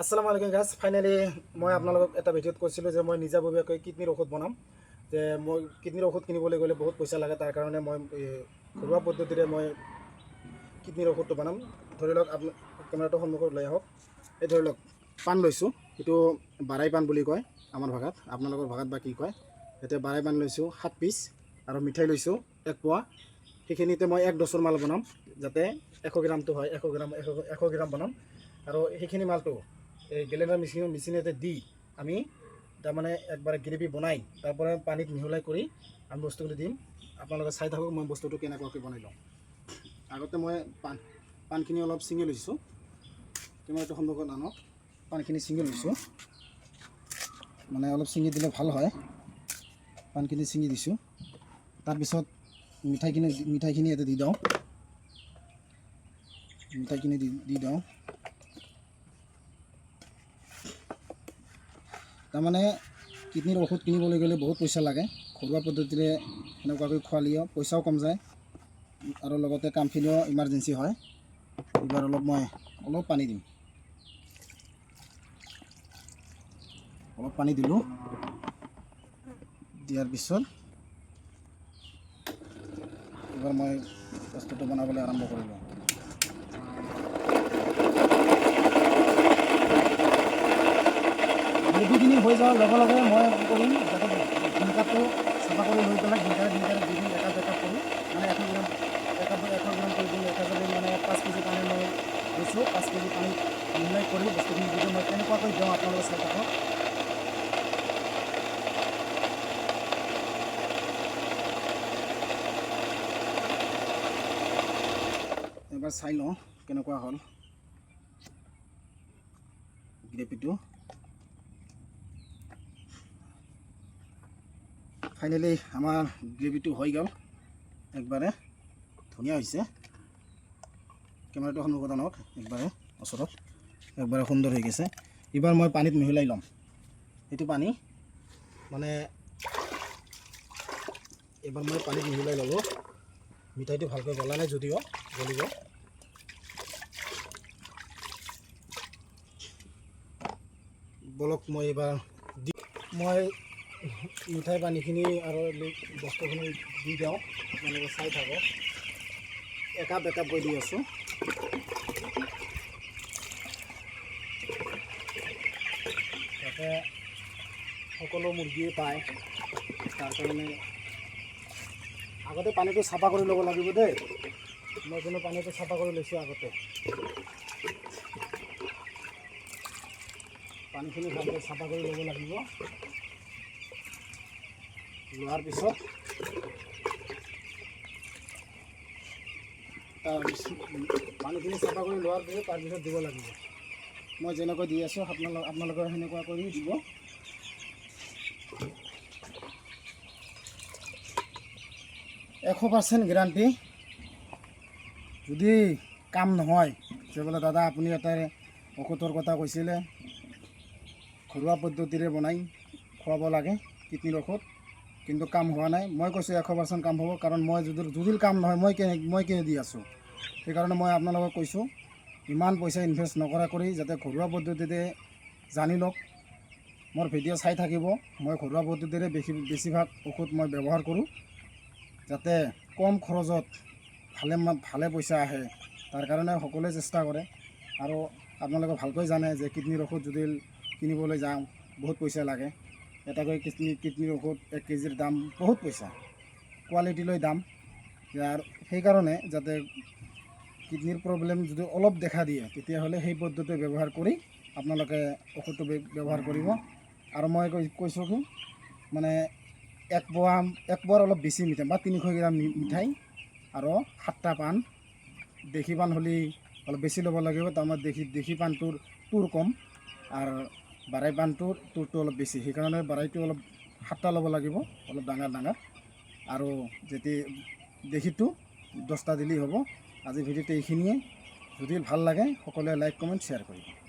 আসসালামু আলাইকুম guys. Finally মই আপোনালোকক এটা ভিডিঅ'ত কৈছিলোঁ যে মই নিজাববীয়াকৈ কিডনিৰ ঔষধ বনাম। যে মই কিডনিৰ ঔষধ কিনিবলৈ গ'লে বহুত পইচা লাগে, তাৰ কাৰণে মই ঘৰুৱা পদ্ধতিৰে মই কিডনিৰ ঔষধটো বনাম। ধৰি লওক আপুনি কেমেৰাটো সন্মুখত লৈ আহক। এই ধৰি লওক পাণ লৈছোঁ, এইটো বাৰাই পাণ বুলি কয় আমাৰ ভাষাত, আপোনালোকৰ ভাষাত বা কি কয়। এতিয়া বাৰাই পাণ লৈছোঁ 7 পিচ আৰু মিঠাই লৈছোঁ 1 পোৱা। সেইখিনিতে মই 1 ডজৰ মাল বনাম, যাতে 100 গ্ৰামটো হয় 100 গ্ৰাম বনাম। আৰু সেইখিনি মালটো এই গ্ৰাইণ্ডাৰ মেচিনতে দি আমি তাৰমানে একবাৰে গ্ৰেভি বনাই তাৰপৰা পানীত মিহলাই কৰি আমি বস্তুটো দিম। আপোনালোকে চাই থাকক মই বস্তুটো কেনেকুৱাকৈ বনাই লওঁ। আগতে মই পাণখিনি অলপ ছিঙি লৈছোঁ, কেমেৰাটো সন্মুখত আনক। পাণখিনি ছিঙি লৈছোঁ, মানে অলপ ছিঙি দিলে ভাল হয়। পাণখিনি ছিঙি দিছোঁ, তাৰপিছত মিঠাইখিনি ইয়াতে দি দিওঁ। মিঠাইখিনি দি দিওঁ। তাৰমানে কিডনিৰ ঔষধ কিনিবলৈ গ'লে বহুত পইচা লাগে। ঘৰুৱা পদ্ধতিৰে এনেকুৱাকৈ খোৱালেও পইচাও কম যায় আৰু লগতে কামখিনিও ইমাৰ্জেঞ্চি হয়। এইবাৰ মই অলপ পানী দিম। অলপ পানী দিলোঁ, দিয়াৰ পিছত এইবাৰ মই বস্তুটো বনাবলৈ আৰম্ভ কৰিলোঁ। গ্ৰেভিখিনি হৈ যোৱাৰ লগে লগে মই কি কৰিম, যাতে ডিংকাটো চাফা কৰি লৈ পেলাই ডিংকাৰে দি দিম একাপ কৰি, মানে 100 গ্ৰাম কৰি দিম। 1 হাজাৰ মানে 5 কেজি পানী মই দিছোঁ। 5 কেজি পানী মিহলাই কৰি বস্তুখিনি দি মই কেনেকুৱাকৈ দিওঁ আপোনালোকে চাই থাকক। এবাৰ চাই লওঁ কেনেকুৱা হ'ল গ্ৰেভিটো। ফাইনেলি আমাৰ গ্ৰেভিটো হৈ গ'ল, একবাৰে ধুনীয়া হৈছে। কেমেৰাটো সন্মুখত আনক, একবাৰে ওচৰত, একবাৰে সুন্দৰ হৈ গৈছে। এইবাৰ মই পানীত মিহলাই ল'ম। এইটো পানী মানে এইবাৰ মই পানীত মিহলাই ল'লোঁ। মিঠাইটো ভালকৈ গলা নাই যদিও গলিব। বলক মই এইবাৰ মই মিঠাই পানীখিনি আৰু বস্তুখিনি দি দিওঁ। আপোনালোকে চাই থাকক, একাপ কৈ দি আছোঁ। যাতে সকলো মুৰ্গীয়ে পায়, তাৰ কাৰণে আগতে পানীটো চাফা কৰি ল'ব লাগিব দেই। মই কিন্তু পানীটো চাফা কৰি লৈছোঁ আগতে। পানীখিনি ভালকৈ চাফা কৰি ল'ব লাগিব। লোৱাৰ পিছত পানীখিনি চাফা কৰি লোৱাৰ পিছত তাৰপিছত দিব লাগিব। মই যেনেকৈ দি আছোঁ আপোনালোকে সেনেকুৱা কৰি দিব। এশ % গেৰাণ্টি। যদি কাম নহয় যে বোলে দাদা আপুনি এটা ঔষধৰ কথা কৈছিলে, ঘৰুৱা পদ্ধতিৰে বনাই খুৱাব লাগে কিডনিৰ ঔষধ, কিন্তু কাম হোৱা নাই। মই কৈছোঁ 100% কাম হ'ব, কাৰণ মই যদি কাম নহয় মই কেনে দি আছোঁ। সেইকাৰণে মই আপোনালোকক কৈছোঁ, ইমান পইচা ইনভেষ্ট নকৰা কৰি যাতে ঘৰুৱা পদ্ধতিৰে জানি লওক। মোৰ ভিডিঅ' চাই থাকিব। মই ঘৰুৱা পদ্ধতিৰে বেছিভাগ ঔষধ মই ব্যৱহাৰ কৰোঁ, যাতে কম খৰচত ভালে পইচা আহে। তাৰ কাৰণে সকলোৱে চেষ্টা কৰে। আৰু আপোনালোকে ভালকৈ জানে যে কিডনিৰ ঔষধ যদি কিনিবলৈ যাওঁ বহুত পইচা লাগে। এটাকৈ কিডনিৰ ঔষধ 1 কেজিৰ দাম বহুত পইচা, কোৱালিটি লৈ দাম। আৰু সেইকাৰণে যাতে কিডনিৰ প্ৰব্লেম যদি অলপ দেখা দিয়ে, তেতিয়াহ'লে সেই পদ্ধতি ব্যৱহাৰ কৰি আপোনালোকে ঔষধটো ব্যৱহাৰ কৰিব। আৰু মই কৈছোঁ কি, মানে 1 পোৱাৰ অলপ বেছি মিঠাই বা 300 গ্ৰাম মিঠাই আৰু 7টা পাণ। দেশী পাণ হ'লে অলপ বেছি ল'ব লাগিব। তাৰমানে দেশী পাণটোৰ তুৰ কম আৰু বাৰাই পাণটোৰ তুৰটো অলপ বেছি। সেইকাৰণে বাৰাইটো অলপ 7টা ল'ব লাগিব, অলপ ডাঙৰ। আৰু যেতিয়া দেশীটো 10টা দিলেই হ'ব। আজি ভিডিঅ'টো এইখিনিয়ে। যদি ভাল লাগে সকলোৱে লাইক কমেণ্ট শ্বেয়াৰ কৰিব।